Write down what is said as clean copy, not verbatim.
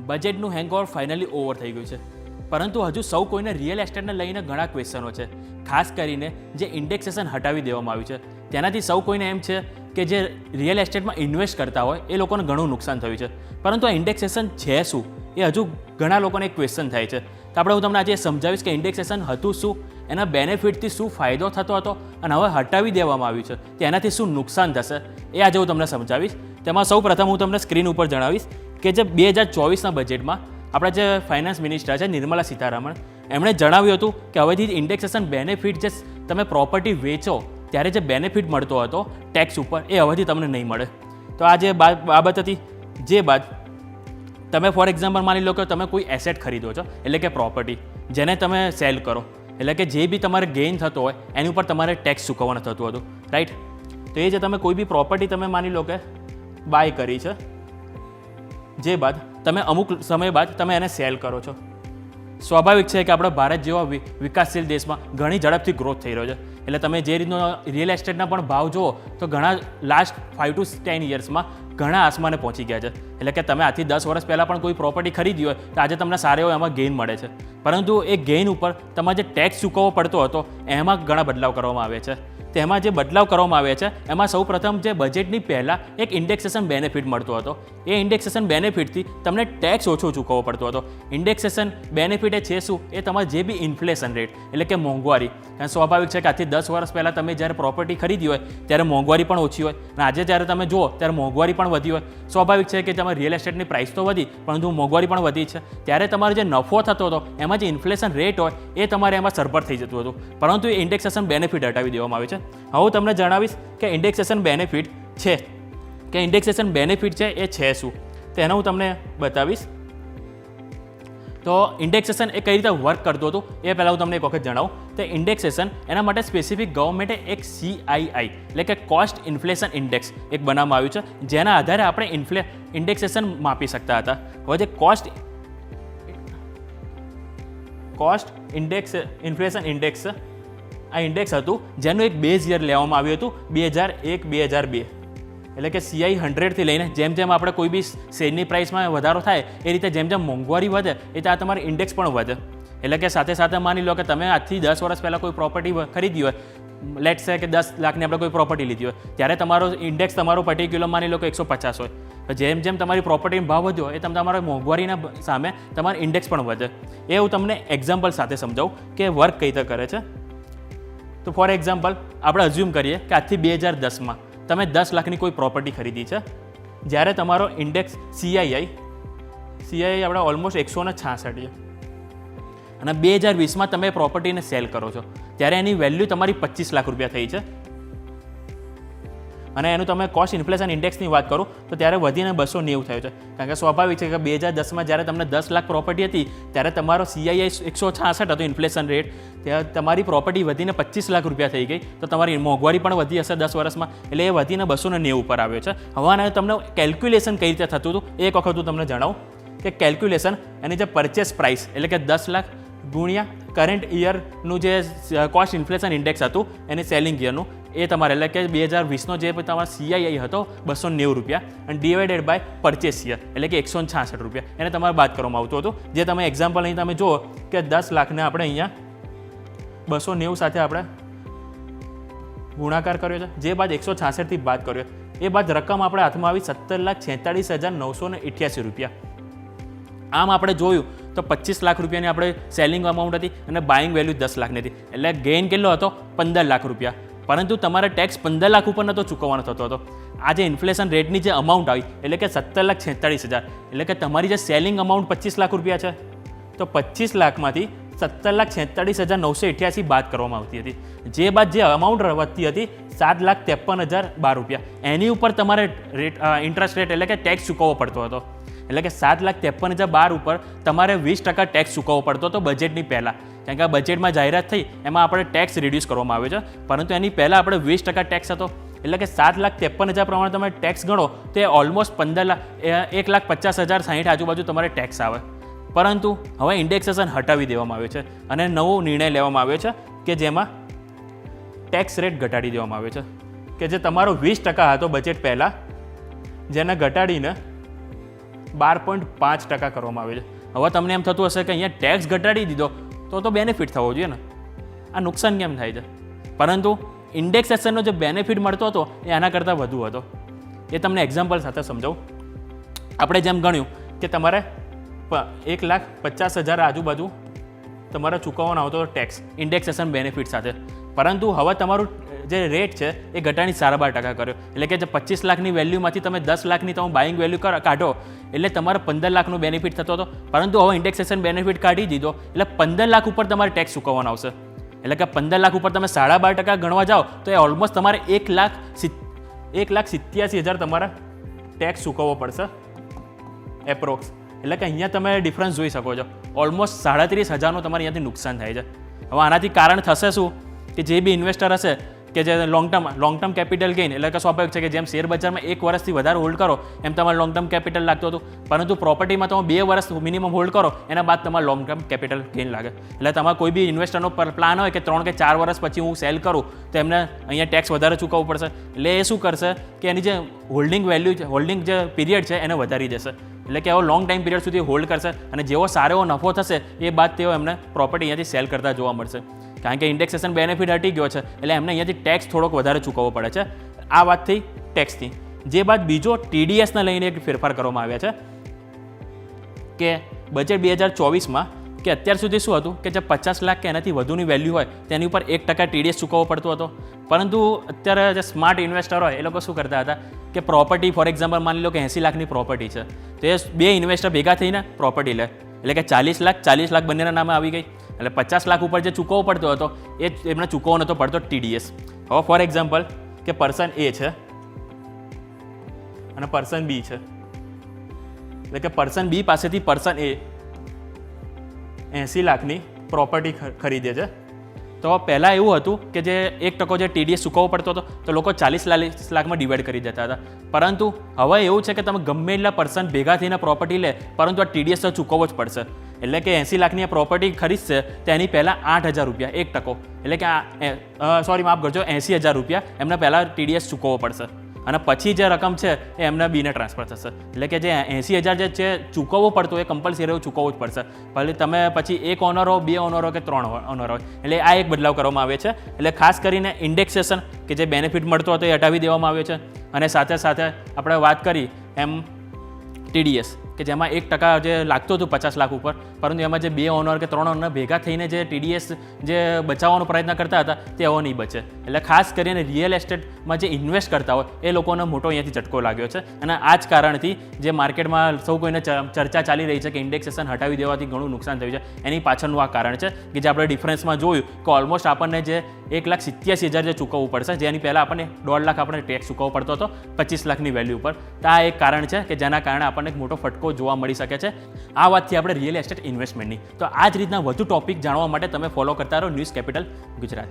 બજેટનું hangover finally over થઈ ગયું છે, પરંતુ હજુ સૌ કોઈને રિયલ એસ્ટેટને લઈને ઘણા ક્વેશ્ચનો છે. ખાસ કરીને જે ઇન્ડેક્સેશન હટાવી દેવામાં આવ્યું છે તેનાથી સૌ કોઈને એમ છે કે જે રિયલ એસ્ટેટમાં ઇન્વેસ્ટ કરતા હોય એ લોકોને ઘણું નુકસાન થયું છે. પરંતુ આ ઇન્ડેક્સેશન છે શું એ હજુ ઘણા લોકોને એક ક્વેશ્ચન થાય છે. તો આપણે હું તમને આજે સમજાવીશ કે ઇન્ડેક્સેશન હતું શું, એના બેનિફિટથી શું ફાયદો થતો હતો અને હવે હટાવી દેવામાં આવ્યું છે તો એનાથી શું નુકસાન થશે એ આજે હું તમને સમજાવીશ. તેમાં સૌ પ્રથમ હું તમને સ્ક્રીન ઉપર જણાવીશ કે જે 2024ના બજેટમાં આપણા જે ફાઇનાન્સ મિનિસ્ટર છે નિર્મલા સીતારામન, એમણે જણાવ્યું હતું કે હવેથી ઇન્ડેક્સેશન બેનિફિટ જે તમે પ્રોપર્ટી વેચો ત્યારે જે બેનિફિટ મળતો હતો ટેક્સ ઉપર એ હવેથી તમને નહીં મળે. તો આ જે બાબત હતી, જે બાદ તમે ફોર એક્ઝામ્પલ માની લો કે તમે કોઈ એસેટ ખરીદો છો, એટલે કે પ્રોપર્ટી જેને તમે સેલ કરો, એટલે કે જે બી તમારે ગેઇન થતો હોય એની ઉપર તમારે ટેક્સ ચૂકવવાનું થતું હતું, રાઈટ. તો એ જે તમે કોઈ બી પ્રોપર્ટી તમે માની લો કે બાય કરી છે, જે બાદ તમે અમુક સમય બાદ તમે એને સેલ કરો છો. સ્વાભાવિક છે કે આપણા ભારત જેવા વિકાસશીલ દેશમાં ઘણી ઝડપથી ગ્રોથ થઈ રહ્યો છે, એટલે તમે જે રીતનો રિયલ એસ્ટેટના પણ ભાવ જુઓ તો ઘણા લાસ્ટ 5 to 10 યર્સમાં ઘણા આસમાને પહોંચી ગયા છે. એટલે કે તમે આજથી 10 વર્ષ પહેલાં પણ કોઈ પ્રોપર્ટી ખરીદી હોય તો આજે તમને સારો એવો એમાં ગેઇન મળે છે, પરંતુ એ ગેઇન ઉપર તમારે જે ટેક્સ ચૂકવવો પડતો હતો એમાં ઘણા બદલાવ કરવામાં આવે છે. તેમાં જે બદલાવ કરવામાં આવ્યા છે એમાં સૌ પ્રથમ જે બજેટની પહેલાં એક ઇન્ડેક્સેશન બેનિફિટ મળતો હતો, એ ઇન્ડેક્સેશન બેનિફિટથી તમને ટેક્સ ઓછો ચૂકવવો પડતો હતો. ઇન્ડેક્સેશન બેનિફિટ એ છે શું, એ તમારે જે બી ઇન્ફ્લેશન રેટ એટલે કે મોંઘવારી, કારણ સ્વાભાવિક છે કે આજથી 10 વર્ષ પહેલાં તમે જ્યારે પ્રોપર્ટી ખરીદી હોય ત્યારે મોંઘવારી પણ ઓછી હોય અને આજે જ્યારે તમે જુઓ ત્યારે મોંઘવારી પણ વધી હોય. સ્વાભાવિક છે કે તમારે રિયલ એસ્ટેટની પ્રાઇસ તો વધી પરંતુ મોંઘવારી પણ વધી છે, ત્યારે તમારો જે નફો થતો હતો એમાં જે ઇન્ફ્લેશન રેટ હોય એ તમારે એમાં સરભર થઈ જતું હતું, પરંતુ એ ઇન્ડેક્સેશન બેનિફિટ હટાવી દેવામાં આવ્યું છે. હવે હું તમને જણાવીશ કે ઇન્ડેક્સેશન બેનિફિટ છે કે ઇન્ડેક્સેશન બેનિફિટ છે એ છે શું, તેનો હું તમને બતાવીશ. તો ઇન્ડેક્સેશન એ કઈ રીતે વર્ક કરતું હતું એ પહેલાં હું તમને એક વખત જણાવું. તો ઇન્ડેક્સેશન એના માટે સ્પેસિફિક ગવર્મેન્ટે એક CII એટલે કે કોસ્ટ ઇન્ફ્લેશન ઇન્ડેક્સ એક બનાવવામાં આવ્યું છે, જેના આધારે આપણે ઇન્ડેક્સેશન માપી શકતા હતા. હવે જે કોસ્ટ ઇન્ફ્લેશન ઇન્ડેક્સ આ ઇન્ડેક્સ હતું જેનું એક બેઝ યર લેવામાં આવ્યું હતું 2001-2002, એટલે કે CI 100થી લઈને જેમ જેમ આપણે કોઈ બી શેરની પ્રાઇસમાં વધારો થાય એ રીતે જેમ જેમ મોંઘવારી વધે એ ત્યાં તમારી ઇન્ડેક્સ પણ વધે. એટલે કે સાથે સાથે માની લો કે તમે આજથી 10 વર્ષ પહેલાં કોઈ પ્રોપર્ટી ખરીદી હોય, લેટ્સ સે કે 10 લાખની આપણે કોઈ પ્રોપર્ટી લીધી હોય, ત્યારે તમારો ઇન્ડેક્સ તમારો પર્ટિક્યુલર માની લો કે 150 હોય. જેમ જેમ તમારી પ્રોપર્ટીનો ભાવ વધ્યો એ તમારા મોંઘવારીના સામે તમારો ઇન્ડેક્સ પણ વધે. એ હું તમને એક્ઝામ્પલ સાથે સમજાવું કે વર્ક કઈ રીતે કરે છે. તો ફોર એક્ઝામ્પલ આપણે અઝ્યુમ કરીએ કે આજથી 2010માં તમે 10 લાખની કોઈ પ્રોપર્ટી ખરીદી છે, જ્યારે તમારો ઇન્ડેક્સ CII આપણે ઓલમોસ્ટ 166 છે અને 2020માં તમે પ્રોપર્ટીને સેલ કરો છો ત્યારે એની વેલ્યુ તમારી 25 લાખ રૂપિયા થઈ છે. અને એનું તમે કોસ્ટ ઇન્ફ્લેશન ઇન્ડેક્સની વાત કરું તો ત્યારે વધીને 290 થયું છે, કારણ કે સ્વાભાવિક છે કે 2010માં જ્યારે તમને 10 લાખ પ્રોપર્ટી હતી ત્યારે તમારો CII 166 હતો ઇન્ફ્લેશન રેટ, ત્યારે તમારી પ્રોપર્ટી વધીને 25 લાખ રૂપિયા થઈ ગઈ, તો તમારી મોંઘવારી પણ વધી હશે 10 વર્ષમાં, એટલે એ વધીને 290 ઉપર આવ્યો છે. હવે તમને કેલ્ક્યુલેશન કઈ રીતે થતું હતું એક વખત હું તમને જણાવું કે કેલ્ક્યુલેશન એની જે પરચેસ પ્રાઇસ એટલે કે 10 લાખ ગુણ્યા કરંટ યરનું જે કોસ્ટ ઇન્ફ્લેશન ઇન્ડેક્સ હતું એની સેલિંગ યરનું, એ તમારે એટલે કે 2020નો જે તમારો CII હતો 290 રૂપિયા અને ડિવાઇડેડ બાય પરચેસ યર એટલે કે 166 રૂપિયા, એને તમારે બાદ કરવામાં આવતું હતું. જે તમે એક્ઝામ્પલ અહીં તમે જુઓ કે 10 લાખને આપણે અહીંયા 290 સાથે આપણે ગુણાકાર કર્યો છે, જે બાદ 166થી બાદ કર્યો, એ બાદ રકમ આપણે હાથમાં આવી 17,46,988 રૂપિયા. આમ આપણે જોયું તો 25 લાખ રૂપિયાની આપણે સેલિંગ અમાઉન્ટ હતી અને બાઇંગ વેલ્યુ 10 લાખની હતી, એટલે ગેઇન કેટલો હતો 15 લાખ રૂપિયા, પરંતુ તમારે ટેક્સ 15 લાખ ઉપર નહોતો ચૂકવવાનો થતો હતો. આ જે ઇન્ફ્લેશન રેટની જે અમાઉન્ટ આવી એટલે કે 17,46,000, એટલે કે તમારી જે સેલિંગ અમાઉન્ટ 25 લાખ રૂપિયા છે તો 25 લાખમાંથી 17,46,988 બાદ કરવામાં આવતી હતી, જે બાદ જે અમાઉન્ટ વધતી હતી 7,53,012 રૂપિયા, એની ઉપર તમારે ઇન્ટરેસ્ટ રેટ એટલે કે ટેક્સ ચૂકવવો પડતો હતો. એટલે કે 7,53,012 ઉપર તમારે 20% ટેક્સ ચૂકવવો પડતો હતો બજેટની પહેલાં, કારણ કે આ બજેટમાં જાહેરાત થઈ એમાં આપણે ટેક્સ રિડ્યુસ કરવામાં આવ્યો છે, પરંતુ એની પહેલાં આપણે 20% ટેક્સ હતો. એટલે કે 7,53,000 પ્રમાણે તમે ટેક્સ ગણો તો એ ઓલમોસ્ટ 1,50,060 આજુબાજુ તમારે ટેક્સ આવે. પરંતુ હવે ઇન્ડેક્સેશન હટાવી દેવામાં આવ્યો છે અને નવો નિર્ણય લેવામાં આવ્યો છે કે જેમાં ટેક્સ રેટ ઘટાડી દેવામાં આવ્યો છે, કે જે તમારો 20% હતો બજેટ પહેલાં, જેને ઘટાડીને 12.5% કરવામાં આવ્યો છે. હવે તમને એમ થતું હશે કે અહીંયા ટેક્સ ઘટાડી દીધો તો બેનિફિટ થવો જોઈએ ને, આ નુકસાન કેમ થાય છે? પરંતુ ઇન્ડેક્સેશનનો જે બેનિફિટ મળતો હતો એ આના કરતાં વધુ હતો. એ તમને એક્ઝામ્પલ સાથે સમજાવું. આપણે જેમ ગણ્યું કે તમારે 1,50,000 આજુબાજુ તમારે ચૂકવવાનો આવતો હતો ટેક્સ ઇન્ડેક્સેશન બેનિફિટ સાથે, પરંતુ હવે તમારું જે રેટ છે એ ઘટાડી 12.5% કર્યો. એટલે કે જે 25 લાખની વેલ્યુમાંથી તમે 10 લાખની તમે બાઇંગ વેલ્યુ કાઢો એટલે તમારે 15 લાખનો બેનિફિટ થતો હતો. પરંતુ હવે ઇન્ડેક્સેશન બેનિફિટ કાઢી દીધો એટલે 15 લાખ ઉપર તમારે ટેક્સ ચૂકવવાનો આવશે. એટલે કે 15 લાખ ઉપર તમે 12.5% ગણવા જાઓ તો એ ઓલમોસ્ટ તમારે 1,87,000 તમારે ટેક્સ ચૂકવવો પડશે એપ્રોક્સ. એટલે કે અહીંયા તમે ડિફરન્સ જોઈ શકો છો, ઓલમોસ્ટ 37,000નું તમારે અહીંયાથી નુકસાન થાય છે. હવે આનાથી કારણ થશે શું કે જે બી ઇન્વેસ્ટર હશે કે જે લોંગ ટર્મ કેપિટલ ગેઇન, એટલે કે સ્વાભાવિક છે કે જેમ શેર બજારમાં 1 વર્ષથી વધારે હોલ્ડ કરો એમ તમારે લોંગ ટર્મ કેપિટલ લાગતું હતું, પરંતુ પ્રોપર્ટીમાં તમે 2 વર્ષ મિનિમમ હોલ્ડ કરો એના બાદ તમારે લોંગ ટર્મ કેપિટલ ગેઇન લાગે. એટલે તમારે કોઈ બી ઇન્વેસ્ટરનો પ્લાન હોય કે 3 કે 4 વર્ષ પછી હું સેલ કરું તો એમને અહીંયા ટેક્સ વધારે ચૂકવવું પડશે. એટલે એ શું કરશે કે એની જે હોલ્ડિંગ વેલ્યુ છે, હોલ્ડિંગ જે પીરિયડ છે એને વધારી દેશે. એટલે કે એવો લોંગ ટાઈમ પીરિયડ સુધી હોલ્ડ કરશે અને જેવો સારો એવો નફો થશે એ બાદ તેઓ એમને પ્રોપર્ટી અહીંયાથી સેલ કરતા જોવા મળશે. કારણ કે ઇન્ડેક્સેશન બેનિફિટ હટી ગયો છે એટલે એમને અહીંયાથી ટેક્સ થોડોક વધારે ચૂકવવો પડે છે. આ વાત થઈ ટેક્સની. જે બાદ બીજો TDSને લઈને એક ફેરફાર કરવામાં આવ્યા છે કે બજેટ 2024માં કે અત્યાર સુધી શું હતું કે જે 50 લાખ કે એનાથી વધુની વેલ્યુ હોય તેની ઉપર 1% TDS ચૂકવવો પડતો હતો. પરંતુ અત્યારે જે સ્માર્ટ ઇન્વેસ્ટર હોય એ લોકો શું કરતા હતા કે પ્રોપર્ટી ફોર એક્ઝામ્પલ માની લો કે 80 લાખની પ્રોપર્ટી છે તો એ 2 ઇન્વેસ્ટર ભેગા થઈને પ્રોપર્ટી લે, એટલે કે 40 લાખ બંનેના નામે આવી ગઈ. એટલે 50 લાખ ઉપર જે ચૂકવવો પડતો હતો એ એમને ચૂકવવો નહોતો પડતો TDS. હવે ફોર એક્ઝામ્પલ કે પર્સન A છે અને પર્સન B છે, એટલે કે પર્સન B પાસેથી પર્સન A 80 લાખની પ્રોપર્ટી ખરીદે છે. તો પહેલાં એવું હતું કે જે 1% જે TDS ચૂકવવો પડતો હતો તો લોકો 40 લાખમાં ડિવાઈડ કરી દેતા હતા. પરંતુ હવે એવું છે કે તમે ગમે એટલા પર્સન ભેગા થઈને પ્રોપર્ટી લે પરંતુ આ TDS તો ચૂકવવો જ પડશે. એટલે કે 80 લાખની આ પ્રોપર્ટી ખરીદશે તેની પહેલાં 8,000 રૂપિયા 1%, એટલે કે માફ કરજો 80,000 રૂપિયા એમને પહેલાં TDS ચૂકવવો પડશે અને પછી જે રકમ છે એ એમને બીને ટ્રાન્સફર થશે. એટલે કે જે 80,000 જે છે ચૂકવવો પડતો એ કમ્પલસરી એવું ચૂકવવું જ પડશે, ભલે તમે પછી 1 ઓનર હો, 2 ઓનર હો કે 3 ઓનર હોય. એટલે આ એક બદલાવ કરવામાં આવે છે. એટલે ખાસ કરીને ઇન્ડેક્સેશન કે જે બેનિફિટ મળતો હતો એ હટાવી દેવામાં આવ્યો છે અને સાથે સાથે આપણે વાત કરી એમ TDS કે જેમાં 1% જે લાગતું હતું 50 લાખ ઉપર, પરંતુ એમાં જે 2 ઓનર કે 3 ઓનર ભેગા થઈને જે TDS જે બચાવવાનો પ્રયત્ન કરતા હતા તે હવે નહીં બચે. એટલે ખાસ કરીને રિયલ એસ્ટેટમાં જે ઇન્વેસ્ટ કરતા હોય એ લોકોને મોટો અહીંયાથી ઝટકો લાગ્યો છે. અને આ જ કારણથી જે માર્કેટમાં સૌ કોઈને ચર્ચા ચાલી રહી છે કે ઇન્ડેક્સેશન હટાવી દેવાથી ઘણું નુકસાન થયું છે, એની પાછળનું આ કારણ છે કે જે આપણે ડિફરન્સમાં જોયું કે ઓલમોસ્ટ આપણને જે 1,87,000 જે ચૂકવવું પડશે, જેની પહેલાં આપણને 1.5 લાખ આપણે ટેક્સ ચૂકવવો પડતો હતો 25 લાખની વેલ્યુ ઉપર. તો આ એક કારણ છે કે જેના કારણે આપણને એક મોટો ફટકો જોવા મળી શકે છે. આ વાતથી આપણે રિયલ એસ્ટેટ ઇન્વેસ્ટમેન્ટની. તો આ જ રીતના વધુ ટોપિક જાણવા માટે તમે ફોલો કરતા રહો ન્યૂઝ કેપિટલ ગુજરાત.